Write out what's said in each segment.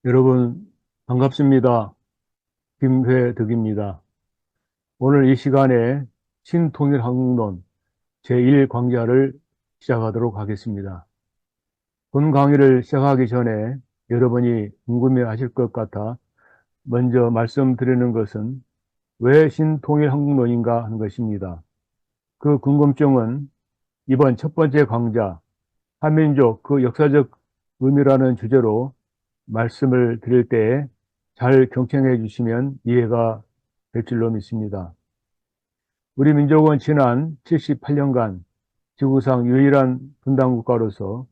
여러분, 반갑습니다. 김회덕입니다. 오늘 이 시간에 신통일한국론 제1강좌를 시작하도록 하겠습니다. 본 강의를 시작하기 전에 여러분이 궁금해 하실 것 같아 먼저 말씀드리는 것은 왜 신통일한국론인가 하는 것입니다. 그 궁금증은 이번 첫 번째 강좌, 한민족 그 역사적 의미라는 주제로 말씀을 드릴 때에 잘 경청해 주시면 이해가 될 줄로 믿습니다. 우리 민족은 지난 78년간 지구상 유일한 분단국가로서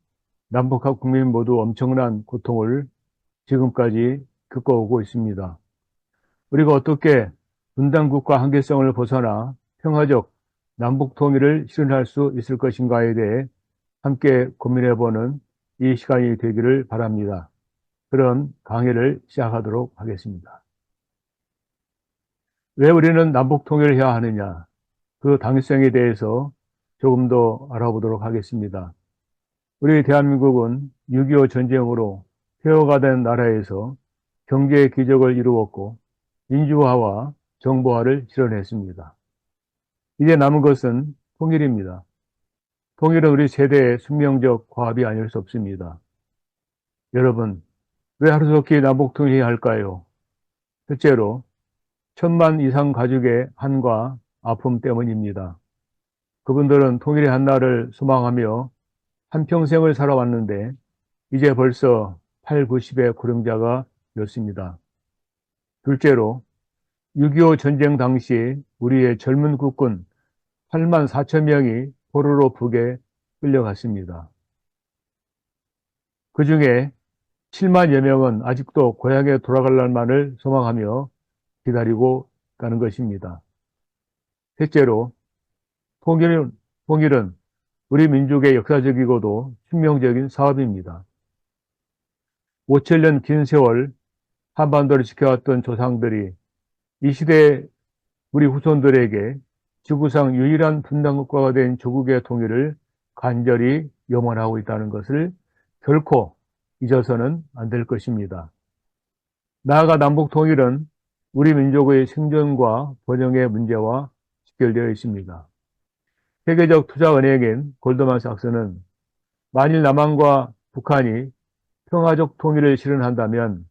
남북한 국민 모두 엄청난 고통을 지금까지 겪어오고 있습니다. 우리가 어떻게 분단국가 한계성을 벗어나 평화적 남북 통일을 실현할 수 있을 것인가에 대해 함께 고민해보는 이 시간이 되기를 바랍니다. 그럼 강의를 시작하도록 하겠습니다. 왜 우리는 남북 통일을 해야 하느냐? 그 당위성에 대해서 조금 더 알아보도록 하겠습니다. 우리 대한민국은 6.25 전쟁으로 폐허가 된 나라에서 경제 기적을 이루었고 민주화와 정보화를 실현했습니다. 이제 남은 것은 통일입니다. 통일은 우리 세대의 숙명적 과업이 아닐 수 없습니다. 여러분, 왜 하루속히 남북 통일해야 할까요? 첫째로 1,000만 이상 가족의 한과 아픔 때문입니다. 그분들은 통일의 한날을 소망하며 한평생을 살아왔는데 이제 벌써 8, 90의 고령자가 되었습니다. 둘째로 6.25 전쟁 당시 우리의 젊은 국군 8만 4천 명이 포로로 북에 끌려갔습니다. 그 중에 7만여 명은 아직도 고향에 돌아갈 날만을 소망하며 기다리고 가는 것입니다. 셋째로 통일은 우리 민족의 역사적이고도 숙명적인 사업입니다. 5천년 긴 세월 한반도를 지켜왔던 조상들이 이 시대의 우리 후손들에게 지구상 유일한 분단국가가 된 조국의 통일을 간절히 염원하고 있다는 것을 결코 잊어서는 안 될 것입니다. 나아가 남북 통일은 우리 민족의 생존과 번영의 문제와 직결되어 있습니다. 세계적 투자은행인 골드만삭스는 만일 남한과 북한이 평화적 통일을 실현한다면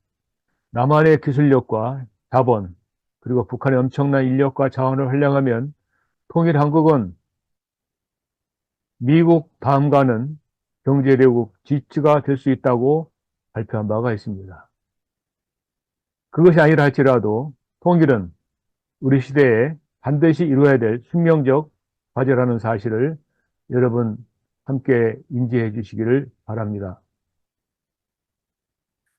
남한의 기술력과 자본, 그리고 북한의 엄청난 인력과 자원을 활용하면 통일 한국은 미국 다음가는 경제대국 G가 될 수 있다고 발표한 바가 있습니다. 그것이 아니라 할지라도 통일은 우리 시대에 반드시 이루어야 될 숙명적 과제라는 사실을 여러분 함께 인지해 주시기를 바랍니다.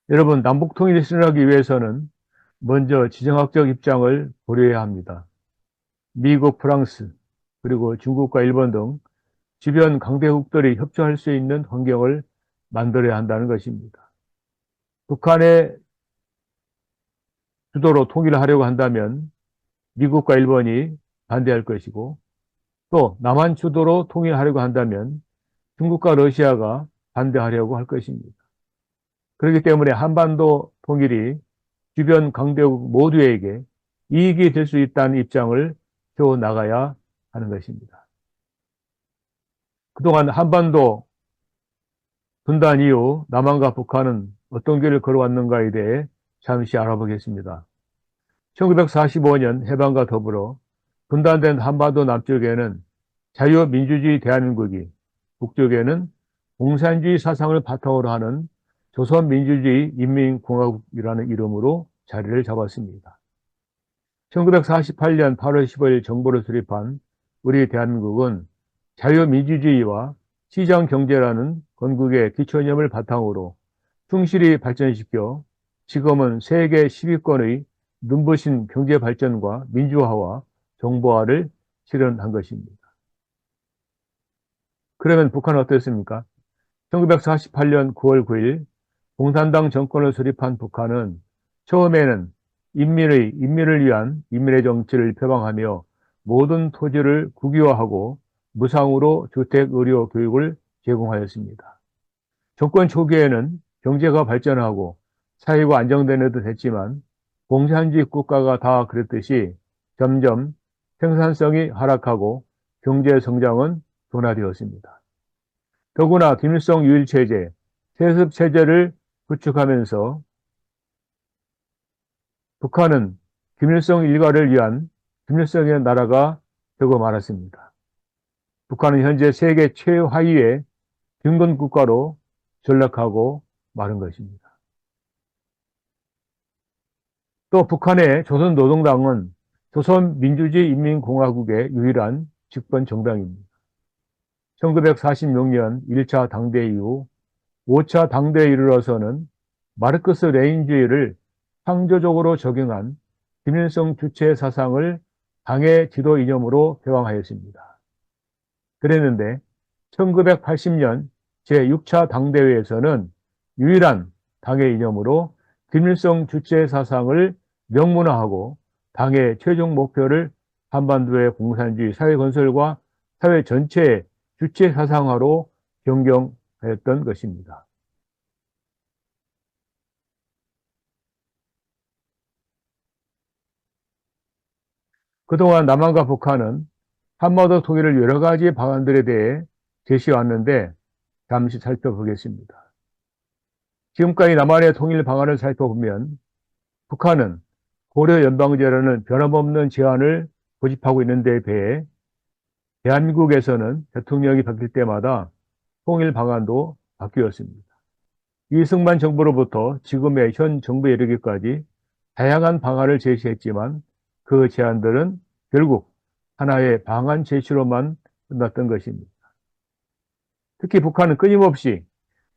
여러분, 남북 통일을 실현하기 위해서는 먼저 지정학적 입장을 고려해야 합니다. 미국, 프랑스, 그리고 중국과 일본 등 주변 강대국들이 협조할 수 있는 환경을 만들어야 한다는 것입니다. 북한의 주도로 통일을 하려고 한다면 미국과 일본이 반대할 것이고, 또 남한 주도로 통일하려고 한다면 중국과 러시아가 반대하려고 할 것입니다. 그렇기 때문에 한반도 통일이 주변 강대국 모두에게 이익이 될 수 있다는 입장을 세워 나가야 하는 것입니다. 그동안 한반도 분단 이후 남한과 북한은 어떤 길을 걸어왔는가에 대해 잠시 알아보겠습니다. 1945년 해방과 더불어 분단된 한반도 남쪽에는 자유민주주의 대한민국이, 북쪽에는 공산주의 사상을 바탕으로 하는 조선민주주의 인민공화국이라는 이름으로 자리를 잡았습니다. 1948년 8월 15일 정부를 수립한 우리 대한민국은 자유민주주의와 시장경제라는 건국의 기초이념을 바탕으로 충실히 발전시켜 지금은 세계 10위권의 눈부신 경제발전과 민주화와 정보화를 실현한 것입니다. 그러면 북한은 어땠습니까? 1948년 9월 9일 공산당 정권을 수립한 북한은 처음에는 인민을 위한 인민의 정치를 표방하며 모든 토지를 국유화하고 무상으로 주택, 의료, 교육을 제공하였습니다. 정권 초기에는 경제가 발전하고 사회가 안정되는 듯 했지만 공산주의 국가가 다 그랬듯이 점점 생산성이 하락하고 경제 성장은 둔화되었습니다. 더구나 김일성 유일체제, 세습체제를 구축하면서 북한은 김일성 일가를 위한 김일성의 나라가 되고 말았습니다. 북한은 현재 세계 최하위의 빈곤 국가로 전락하고 마른 것입니다. 또 북한의 조선노동당은 조선민주주의 인민공화국의 유일한 집권 정당입니다. 1946년 1차 당대회 이후 5차 당대회에 이르러서는 마르크스 레닌주의를 창조적으로 적용한 김일성 주체 사상을 당의 지도 이념으로 개방하였습니다. 그랬는데 1980년 제6차 당대회에서는 유일한 당의 이념으로 김일성 주체 사상을 명문화하고 당의 최종 목표를 한반도의 공산주의 사회 건설과 사회 전체의 주체 사상화로 변경하였던 것입니다. 그동안 남한과 북한은 한반도 통일을 여러 가지 방안들에 대해 제시해왔는데 잠시 살펴보겠습니다. 지금까지 남한의 통일 방안을 살펴보면 북한은 고려 연방제라는 변함없는 제안을 고집하고 있는 데 비해 대한민국에서는 대통령이 바뀔 때마다 통일 방안도 바뀌었습니다. 이승만 정부로부터 지금의 현 정부에 이르기까지 다양한 방안을 제시했지만 그 제안들은 결국 하나의 방안 제시로만 끝났던 것입니다. 특히 북한은 끊임없이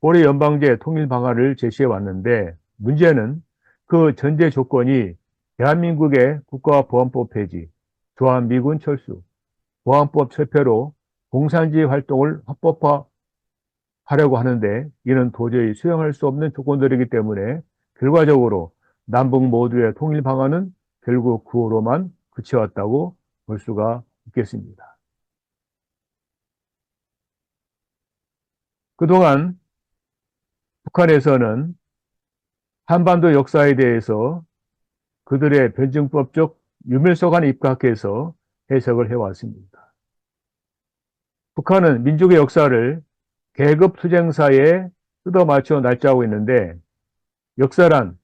고려 연방제 통일 방안을 제시해 왔는데 문제는 그 전제 조건이 대한민국의 국가보안법 폐지, 주한미군 철수, 보안법 철폐로 공산주의 활동을 합법화하려고 하는데 이는 도저히 수용할 수 없는 조건들이기 때문에 결과적으로 남북 모두의 통일 방안은 결국 구호로만 그쳐왔다고 볼 수가 있겠습니다. 그동안 북한에서는 한반도 역사에 대해서 그들의 변증법적 유물서관에 입각해서 해석을 해왔습니다. 북한은 민족의 역사를 계급투쟁사에 뜯어맞춰 날짜하고 있는데 역사란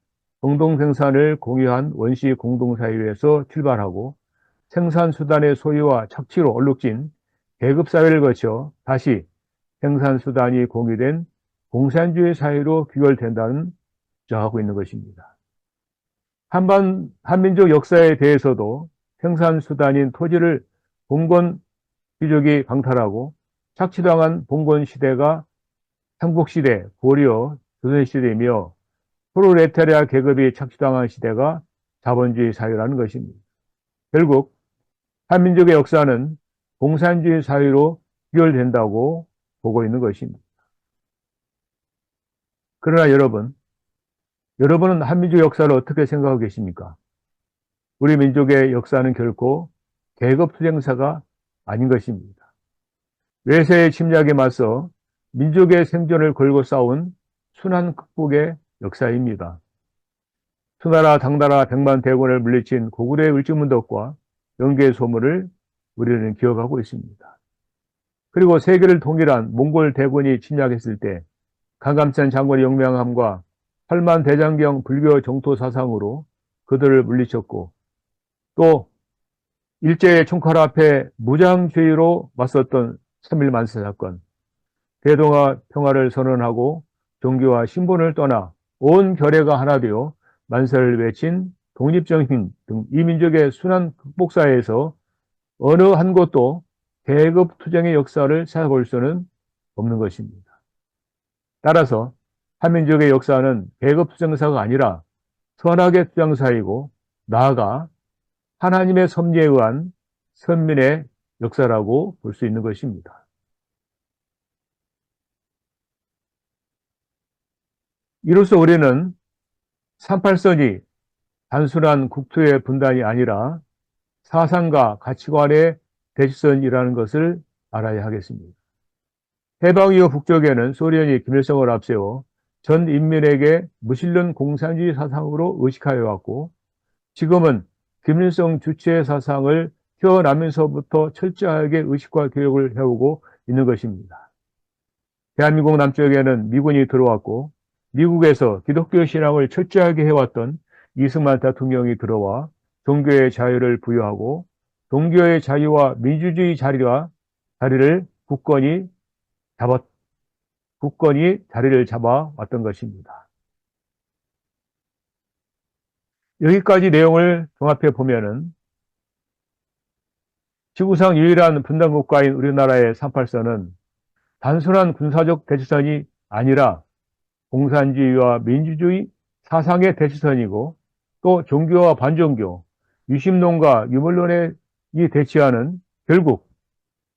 공동생산을 공유한 원시 공동사회에서 출발하고 생산수단의 소유와 착취로 얼룩진 계급사회를 거쳐 다시 생산수단이 공유된 공산주의 사회로 귀결된다는 주장하고 있는 것입니다. 한민족 역사에 대해서도 생산수단인 토지를 봉건 귀족이 강탈하고 착취당한 봉건시대가 삼국시대, 고려, 조선시대이며 프롤레타리아 계급이 착취당한 시대가 자본주의 사회라는 것입니다. 결국 한민족의 역사는 공산주의 사회로 귀결된다고 보고 있는 것입니다. 그러나 여러분은 한민족 역사를 어떻게 생각하고 계십니까? 우리 민족의 역사는 결코 계급투쟁사가 아닌 것입니다. 외세의 침략에 맞서 민족의 생존을 걸고 싸운 순환 극복의 역사입니다. 수나라 당나라 백만 대군을 물리친 고구려의 을지문덕과 영계의 소문을 우리는 기억하고 있습니다. 그리고 세계를 통일한 몽골 대군이 침략했을 때 강감찬 장군의 용맹함과 팔만 대장경 불교 정토 사상으로 그들을 물리쳤고 또 일제의 총칼 앞에 무장주의로 맞섰던 3.1만세 사건, 대동아 평화를 선언하고 종교와 신분을 떠나 온 결의가 하나 되어 만세를 외친 독립정신 등 이 민족의 순환 극복사에서 어느 한 곳도 계급투쟁의 역사를 찾아볼 수는 없는 것입니다. 따라서 한민족의 역사는 계급투쟁사가 아니라 선악의 투쟁사이고 나아가 하나님의 섭리에 의한 선민의 역사라고 볼 수 있는 것입니다. 이로써 우리는 38선이 단순한 국토의 분단이 아니라 사상과 가치관의 대치선이라는 것을 알아야 하겠습니다. 해방 이후 북쪽에는 소련이 김일성을 앞세워 전 인민에게 무신론 공산주의 사상으로 의식하여 왔고 지금은 김일성 주체의 사상을 태어나면서부터 철저하게 의식과 교육을 해오고 있는 것입니다. 대한민국 남쪽에는 미군이 들어왔고 미국에서 기독교 신앙을 철저하게 해왔던 이승만 대통령이 들어와 종교의 자유를 부여하고 종교의 자유와 민주주의 자리를 굳건히 자리를 잡아왔던 것입니다. 여기까지 내용을 종합해 보면은 지구상 유일한 분단국가인 우리나라의 38선은 단순한 군사적 대치선이 아니라 공산주의와 민주주의 사상의 대치선이고 또 종교와 반종교, 유심론과 유물론이 대치하는 결국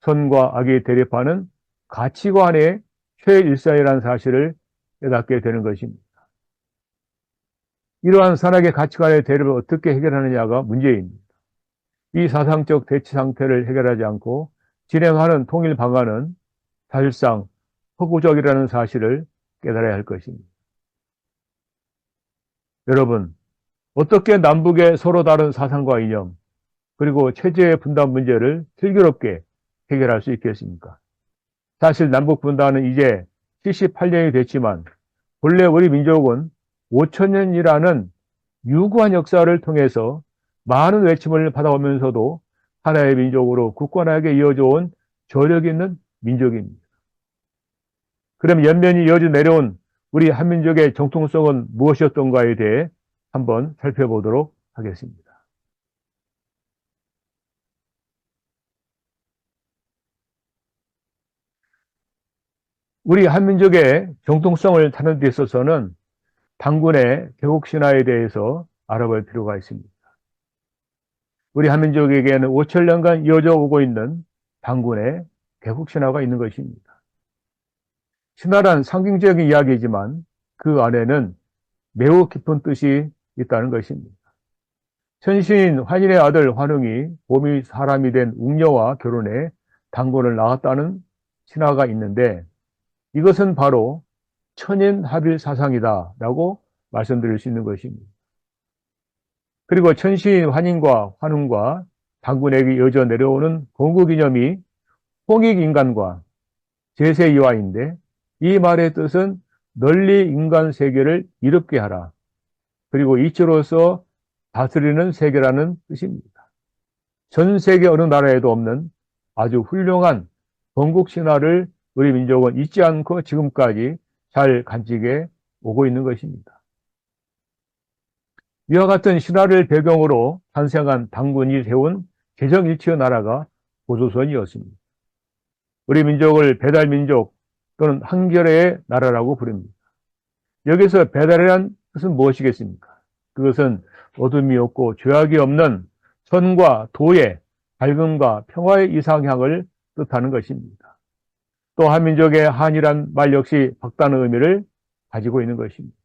선과 악이 대립하는 가치관의 최일선이라는 사실을 깨닫게 되는 것입니다. 이러한 선악의 가치관의 대립을 어떻게 해결하느냐가 문제입니다. 이 사상적 대치 상태를 해결하지 않고 진행하는 통일 방안은 사실상 허구적이라는 사실을 깨달아야 할 것입니다. 여러분, 어떻게 남북의 서로 다른 사상과 이념, 그리고 체제의 분단 문제를 슬기롭게 해결할 수 있겠습니까? 사실 남북 분단은 이제 78년이 됐지만 본래 우리 민족은 5천년이라는 유구한 역사를 통해서 많은 외침을 받아오면서도 하나의 민족으로 굳건하게 이어져 온 저력 있는 민족입니다. 그럼 연면이 이어져 내려온 우리 한민족의 정통성은 무엇이었던가에 대해 한번 살펴보도록 하겠습니다. 우리 한민족의 정통성을 타는 데 있어서는 당군의 개국신화에 대해서 알아볼 필요가 있습니다. 우리 한민족에게는 5천년간 이어져 오고 있는 당군의 개국신화가 있는 것입니다. 신화란 상징적인 이야기이지만 그 안에는 매우 깊은 뜻이 있다는 것입니다. 천신인 환인의 아들 환웅이 봄이 사람이 된 웅녀와 결혼해 당군을 낳았다는 신화가 있는데 이것은 바로 천인합일 사상이다라고 말씀드릴 수 있는 것입니다. 그리고 천신인 환인과 환웅과 당군에게 이어져 내려오는 건국이념이 홍익인간과 제세이화인데 이 말의 뜻은 널리 인간 세계를 이롭게 하라. 그리고 이치로서 다스리는 세계라는 뜻입니다. 전 세계 어느 나라에도 없는 아주 훌륭한 건국 신화를 우리 민족은 잊지 않고 지금까지 잘 간직해 오고 있는 것입니다. 이와 같은 신화를 배경으로 탄생한 당군이 세운 개정일치의 나라가 고조선이었습니다. 우리 민족을 배달민족 또는 한결의 나라라고 부릅니다. 여기서 배달이란 뜻은 무엇이겠습니까? 그것은 어둠이 없고 죄악이 없는 선과 도의 밝음과 평화의 이상향을 뜻하는 것입니다. 또 한민족의 한이란 말 역시 박다는 의미를 가지고 있는 것입니다.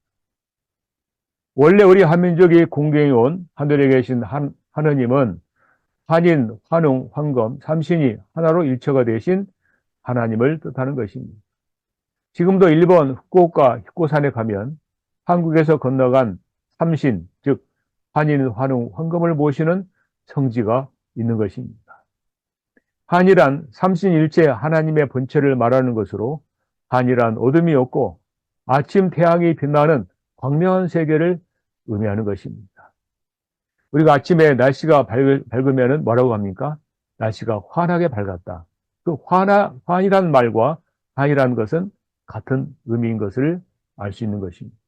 원래 우리 한민족이 공경해온 하늘에 계신 하느님은 한인, 환웅, 황검, 삼신이 하나로 일체가 되신 하나님을 뜻하는 것입니다. 지금도 일본 후쿠오카 히코산에 가면 한국에서 건너간 삼신, 즉 한인, 환웅, 황검을 모시는 성지가 있는 것입니다. 한이란 삼신일체 하나님의 본체를 말하는 것으로 한이란 어둠이 없고 아침 태양이 빛나는 광명한 세계를 의미하는 것입니다. 우리가 아침에 날씨가 밝으면 뭐라고 합니까? 날씨가 환하게 밝았다. 그 환이란 말과 한이라는 것은 같은 의미인 것을 알 수 있는 것입니다.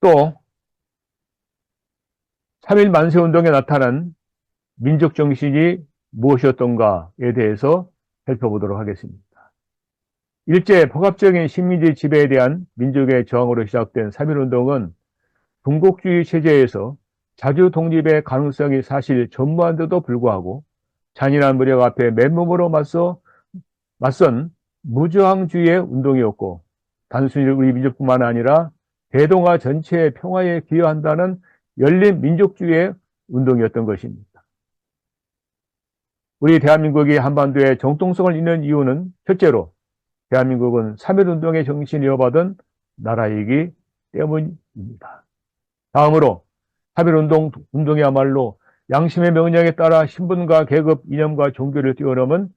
또 3.1 만세운동에 나타난 민족 정신이 무엇이었던가에 대해서 살펴보도록 하겠습니다. 일제 포갑적인 식민지 지배에 대한 민족의 저항으로 시작된 3.1운동은 군국주의 체제에서 자주 독립의 가능성이 사실 전무한데도 불구하고 잔인한 무력 앞에 맨몸으로 맞선 무저항주의의 운동이었고 단순히 우리 민족뿐만 아니라 대동아 전체의 평화에 기여한다는 열린 민족주의의 운동이었던 것입니다. 우리 대한민국이 한반도에 정통성을 잇는 이유는 첫째로 대한민국은 3.1운동의 정신이 이어받은 나라이기 때문입니다. 다음으로 3.1운동이야말로 양심의 명령에 따라 신분과 계급, 이념과 종교를 뛰어넘은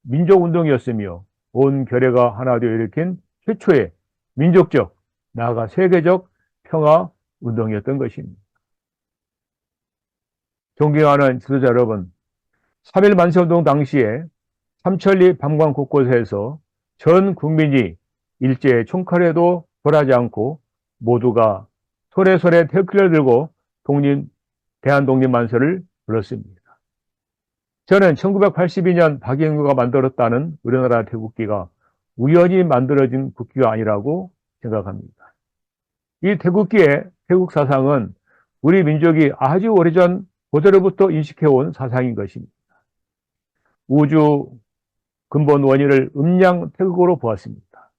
민족운동이었으며 온 결의가 하나 되어 일으킨 최초의 민족적, 나아가 세계적 평화운동이었던 것입니다. 존경하는 지도자 여러분, 3.1 만세운동 당시에 삼천리 밤광 곳곳에서 전 국민이 일제의 총칼에도 벌하지 않고 모두가 소래소래 태극기를 들고 대한독립만세를 불렀습니다. 저는 1982년 박영구가 만들었다는 우리나라 태극기가 우연히 만들어진 국기가 아니라고 생각합니다. 이 태극기의 태국 사상은 우리 민족이 아주 오래전 고대로부터 인식해온 사상인 것입니다. 우주 근본 원인을 음양 태극으로 보았습니다.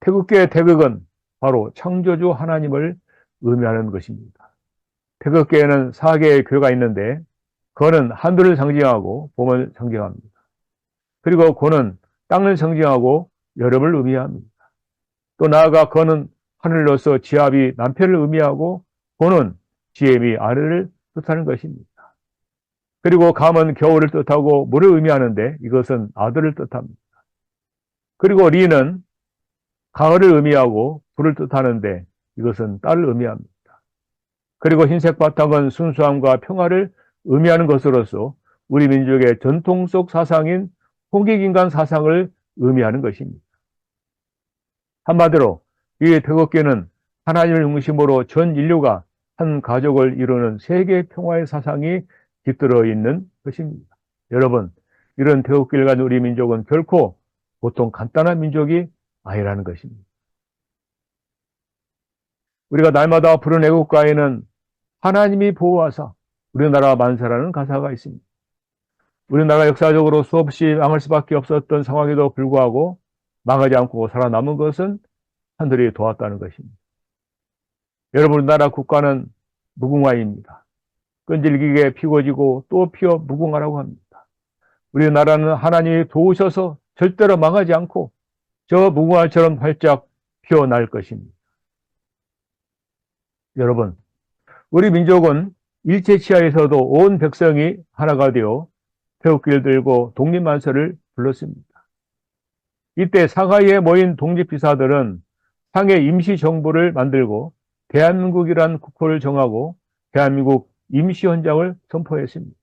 태극기의 태극은 바로 창조주 하나님을 의미하는 것입니다. 태극기에는 4개의 궤가 있는데 거는 하늘을 상징하고 봄을 상징합니다. 그리고 고는 땅을 상징하고 여름을 의미합니다. 또 나아가 거는 하늘로서 지압이 남편을 의미하고 고는 지엠이 아내를 뜻하는 것입니다. 그리고 감은 겨울을 뜻하고 물을 의미하는데 이것은 아들을 뜻합니다. 그리고 리는 가을을 의미하고 불을 뜻하는데 이것은 딸을 의미합니다. 그리고 흰색 바탕은 순수함과 평화를 의미하는 것으로서 우리 민족의 전통 속 사상인 홍익인간 사상을 의미하는 것입니다. 한마디로 이 태극기는 하나님을 중심으로 전 인류가 한 가족을 이루는 세계 평화의 사상이 깃들어 있는 것입니다. 여러분, 이런 태극기를 가진 우리 민족은 결코 보통 간단한 민족이 아니라는 것입니다. 우리가 날마다 부르는 애국가에는 하나님이 보호하사 우리나라 만세라는 가사가 있습니다. 우리나라가 역사적으로 수없이 망할 수밖에 없었던 상황에도 불구하고 망하지 않고 살아남은 것은 하늘이 도왔다는 것입니다. 여러분, 우리나라 국가는 무궁화입니다. 끈질기게 피고지고 또 피어 무궁화라고 합니다. 우리나라는 하나님이 도우셔서 절대로 망하지 않고 저 무궁화처럼 활짝 피어날 것입니다. 여러분, 우리 민족은 일제치하에서도 온 백성이 하나가 되어 태극기를 들고 독립만세를 불렀습니다. 이때 상하이에 모인 독립기사들은 상해 임시정부를 만들고 대한민국이란 국호를 정하고 대한민국 임시헌장을 선포했습니다.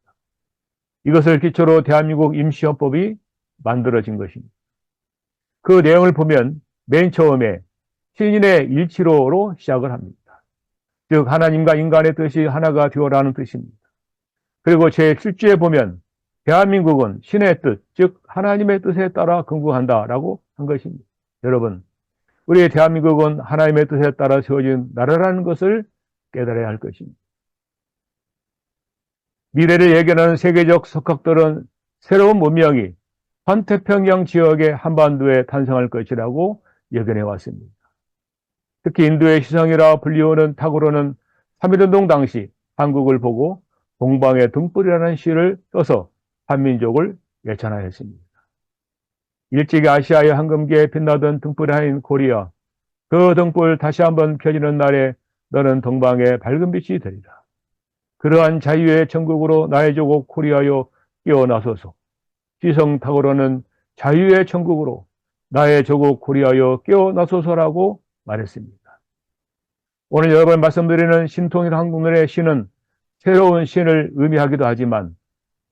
이것을 기초로 대한민국 임시헌법이 만들어진 것입니다. 그 내용을 보면 맨 처음에 신인의 일치로로 시작을 합니다. 즉 하나님과 인간의 뜻이 하나가 되어라는 뜻입니다. 그리고 제7주에 보면 대한민국은 신의 뜻, 즉 하나님의 뜻에 따라 건국한다라고 한 것입니다. 여러분, 우리 대한민국은 하나님의 뜻에 따라 세워진 나라라는 것을 깨달아야 할 것입니다. 미래를 예견하는 세계적 석학들은 새로운 문명이 환태평양 지역의 한반도에 탄생할 것이라고 예견해 왔습니다. 특히 인도의 시성이라 불리우는 탁으로는 3.1운동 당시 한국을 보고 동방의 등불이라는 시를 써서 한민족을 예찬하였습니다. 일찍이 아시아의 황금기에 빛나던 등불이 하나인 코리아, 그 등불 다시 한번 켜지는 날에 너는 동방의 밝은 빛이 되리라. 그러한 자유의 천국으로 나의 조국 코리아여 깨어나소서. 시성탁으로는 자유의 천국으로 나의 조국 코리아여 깨어나소서라고 말했습니다. 오늘 여러분 말씀드리는 신통일 한국론의 신은 새로운 신을 의미하기도 하지만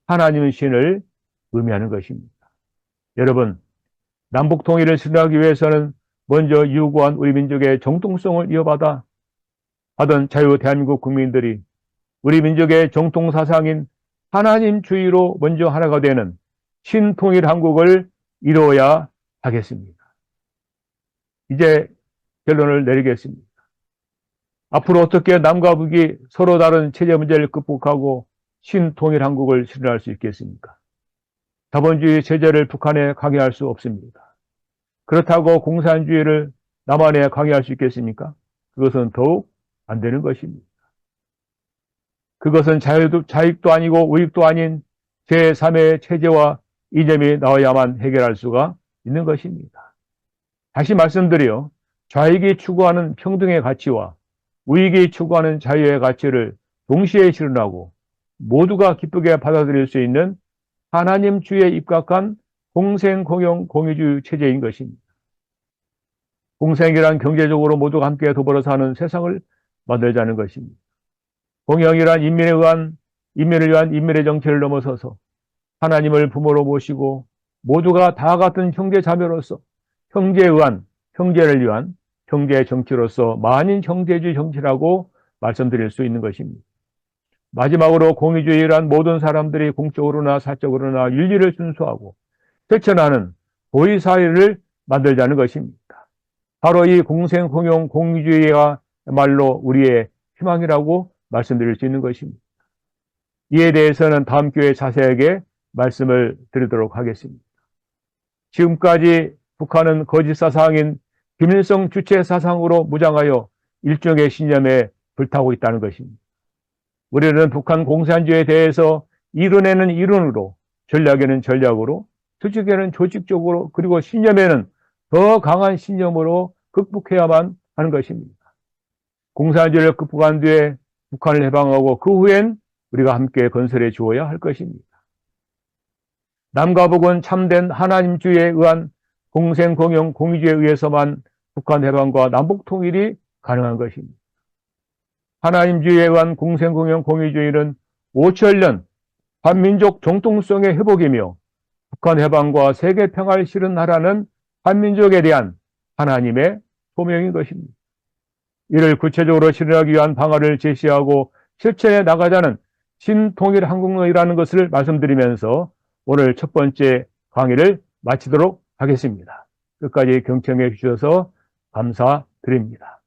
하나님의 신을 의미하는 것입니다. 여러분, 남북 통일을 실현하기 위해서는 먼저 유구한 우리 민족의 정통성을 이어받아 하던 자유 대한민국 국민들이 우리 민족의 정통 사상인 하나님주의로 먼저 하나가 되는 신통일 한국을 이루어야 하겠습니다. 이제 결론을 내리겠습니다. 앞으로 어떻게 남과 북이 서로 다른 체제 문제를 극복하고 신통일 한국을 실현할 수 있겠습니까? 자본주의 체제를 북한에 강요할 수 없습니다. 그렇다고 공산주의를 남한에 강요할 수 있겠습니까? 그것은 더욱 안 되는 것입니다. 그것은 자익도 아니고 우익도 아닌 제3의 체제와 이념이 나와야만 해결할 수가 있는 것입니다. 다시 말씀드려 좌익이 추구하는 평등의 가치와 우익이 추구하는 자유의 가치를 동시에 실현하고 모두가 기쁘게 받아들일 수 있는 하나님주의에 입각한 공생공영 공유주의 체제인 것입니다. 공생이란 경제적으로 모두가 함께 더불어 사는 세상을 만들자는 것입니다. 공영이란 인민을 위한 인민의 정체를 넘어서서 하나님을 부모로 모시고 모두가 다 같은 형제 자매로서 형제를 위한 형제의 정치로서 만인 형제주의 정치라고 말씀드릴 수 있는 것입니다. 마지막으로 공의주의란 모든 사람들이 공적으로나 사적으로나 윤리를 순수하고 실천하는 도의사회를 만들자는 것입니다. 바로 이 공생공영 공의주의야말로 우리의 희망이라고 말씀드릴 수 있는 것입니다. 이에 대해서는 다음 기회에 자세하게 말씀을 드리도록 하겠습니다. 지금까지 북한은 거짓 사상인 김일성 주체 사상으로 무장하여 일종의 신념에 불타고 있다는 것입니다. 우리는 북한 공산주의에 대해서 이론에는 이론으로, 전략에는 전략으로, 조직에는 조직적으로, 그리고 신념에는 더 강한 신념으로 극복해야만 하는 것입니다. 공산주의를 극복한 뒤에 북한을 해방하고 그 후엔 우리가 함께 건설해 주어야 할 것입니다. 남과 북은 참된 하나님주의에 의한 공생공영 공의주의에 의해서만 북한 해방과 남북 통일이 가능한 것입니다. 하나님주의에 의한 공생공영 공의주의는 5천년 한민족 정통성의 회복이며 북한 해방과 세계 평화를 실현하라는 한민족에 대한 하나님의 소명인 것입니다. 이를 구체적으로 실현하기 위한 방안을 제시하고 실천해 나가자는 신통일 한국론이라는 것을 말씀드리면서 오늘 첫 번째 강의를 마치도록 하겠습니다. 끝까지 경청해 주셔서 감사드립니다.